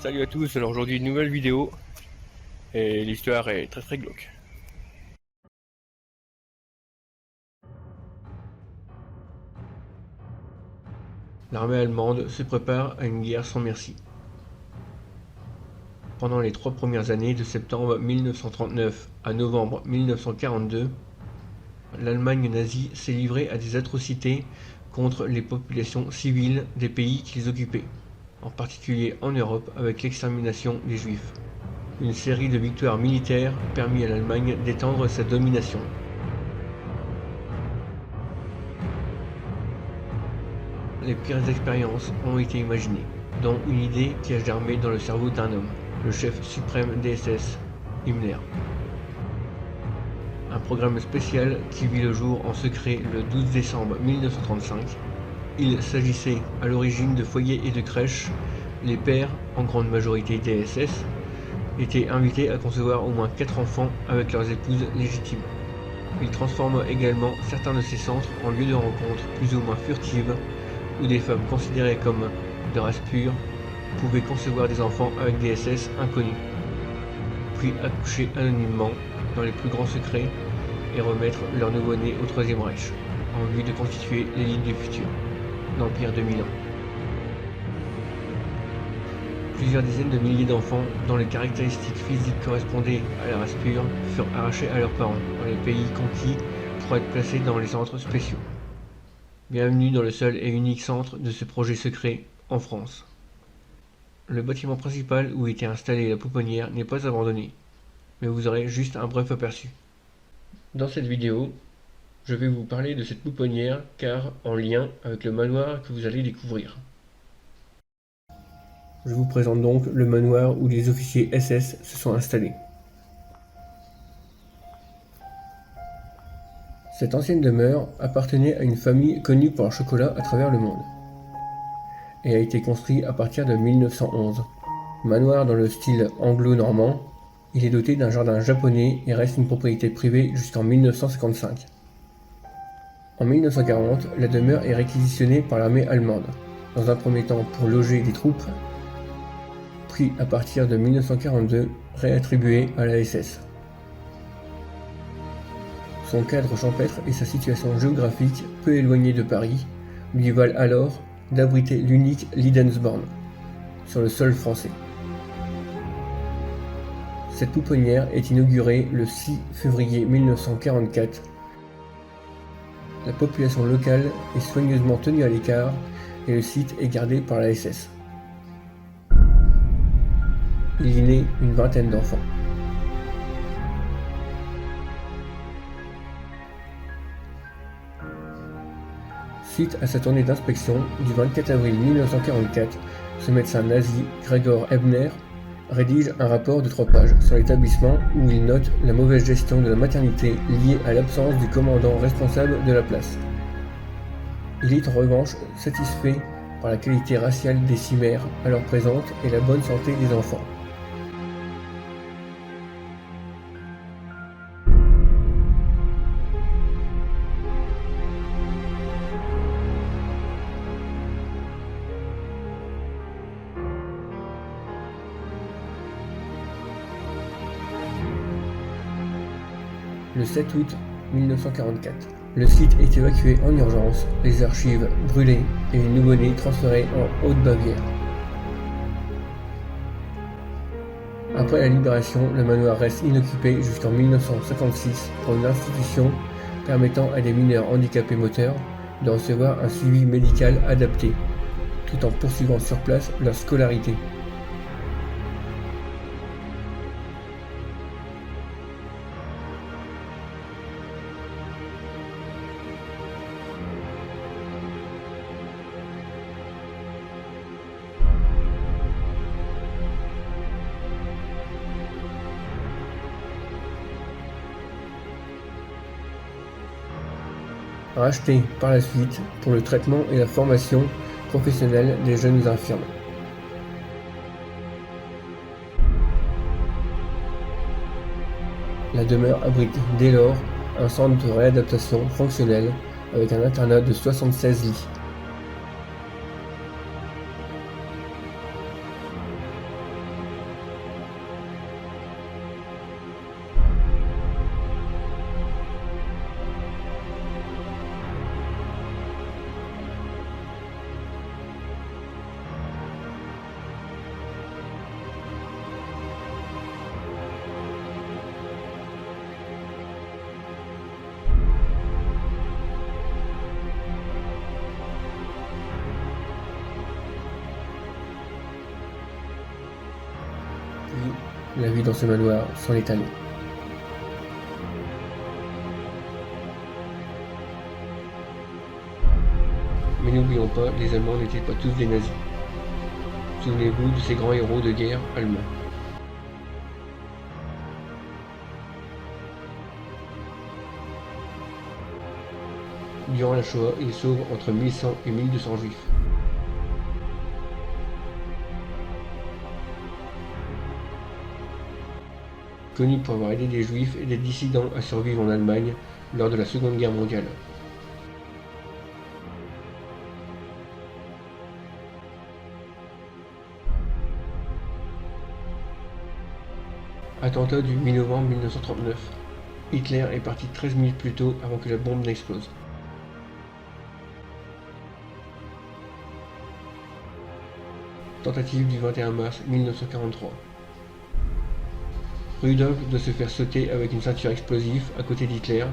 Salut à tous, alors aujourd'hui une nouvelle vidéo et l'histoire est très glauque. L'armée allemande se prépare à une guerre sans merci. Pendant les 3 premières années de septembre 1939 à novembre 1942, l'Allemagne nazie s'est livrée à des atrocités contre les populations civiles des pays qu'ils occupaient, en particulier en Europe avec l'extermination des Juifs. Une série de victoires militaires permit à l'Allemagne d'étendre sa domination. Les pires expériences ont été imaginées, dont une idée qui a germé dans le cerveau d'un homme, le chef suprême des SS, Himmler. Un programme spécial qui vit le jour en secret le 12 décembre 1935. Il s'agissait à l'origine de foyers et de crèches. Les pères, en grande majorité des SS, étaient invités à concevoir au moins 4 enfants avec leurs épouses légitimes. Il transforme également certains de ces centres en lieux de rencontre plus ou moins furtives, où des femmes considérées comme de race pure pouvaient concevoir des enfants avec des SS inconnus, puis accoucher anonymement dans les plus grands secrets et remettre leur nouveau-né au Troisième Reich, en vue de constituer l'élite du futur, l'Empire de Milan. Plusieurs dizaines de milliers d'enfants dont les caractéristiques physiques correspondaient à la race pure furent arrachés à leurs parents dans les pays conquis pour être placés dans les centres spéciaux. Bienvenue dans le seul et unique centre de ce projet secret en France. Le bâtiment principal où était installée la pouponnière n'est pas abandonné, mais vous aurez juste un bref aperçu. Dans cette vidéo, je vais vous parler de cette pouponnière car en lien avec le manoir que vous allez découvrir. Je vous présente donc le manoir où les officiers SS se sont installés. Cette ancienne demeure appartenait à une famille connue pour leur chocolat à travers le monde et a été construit à partir de 1911. Manoir dans le style anglo-normand, il est doté d'un jardin japonais et reste une propriété privée jusqu'en 1955. En 1940, la demeure est réquisitionnée par l'armée allemande, dans un premier temps pour loger des troupes, puis à partir de 1942 réattribuée à la SS. Son cadre champêtre et sa situation géographique peu éloignée de Paris lui valent alors d'abriter l'unique Liedensborn sur le sol français. Cette pouponnière est inaugurée le 6 février 1944. La population locale est soigneusement tenue à l'écart et le site est gardé par la SS. Il y naît une vingtaine d'enfants. Suite à sa tournée d'inspection du 24 avril 1944, ce médecin nazi, Gregor Ebner, rédige un rapport de 3 pages sur l'établissement où il note la mauvaise gestion de la maternité liée à l'absence du commandant responsable de la place. Il est en revanche satisfait par la qualité raciale des cimères alors présentes et la bonne santé des enfants. Le 7 août 1944. Le site est évacué en urgence, les archives brûlées et les nouveau-nés transférés en Haute-Bavière. Après la libération, le manoir reste inoccupé jusqu'en 1956 pour une institution permettant à des mineurs handicapés moteurs de recevoir un suivi médical adapté, tout en poursuivant sur place leur scolarité. Racheté par la suite pour le traitement et la formation professionnelle des jeunes infirmes. La demeure abrite dès lors un centre de réadaptation fonctionnel avec un internat de 76 lits. Puis, la vie dans ce manoir s'en est allée. Mais n'oublions pas, les Allemands n'étaient pas tous des nazis. Souvenez-vous de ces grands héros de guerre allemands. Durant la Shoah, il sauve entre 1100 et 1200 juifs. Connu pour avoir aidé des juifs et des dissidents à survivre en Allemagne lors de la Seconde Guerre mondiale. Attentat du 8 novembre 1939. Hitler est parti 13 minutes plus tôt avant que la bombe n'explose. Tentative du 21 mars 1943. Rudolf doit se faire sauter avec une ceinture explosive à côté d'Hitler,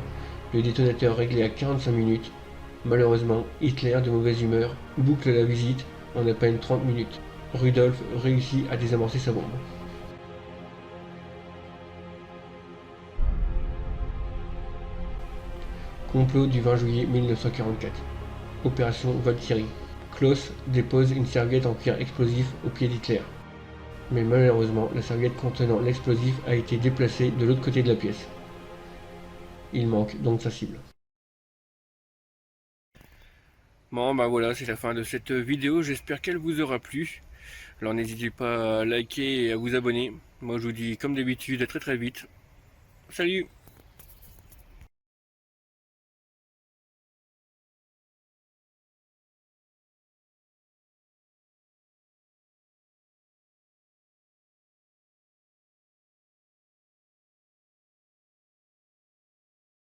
le détonateur réglé à 45 minutes. Malheureusement, Hitler, de mauvaise humeur, boucle la visite en à peine 30 minutes. Rudolf réussit à désamorcer sa bombe. Complot du 20 juillet 1944. Opération Valkyrie. Klaus dépose une serviette en cuir explosif au pied d'Hitler. Mais malheureusement, la serviette contenant l'explosif a été déplacée de l'autre côté de la pièce. Il manque donc sa cible. Bon bah voilà, c'est la fin de cette vidéo, j'espère qu'elle vous aura plu. Alors n'hésitez pas à liker et à vous abonner. Moi je vous dis comme d'habitude à très très vite. Salut!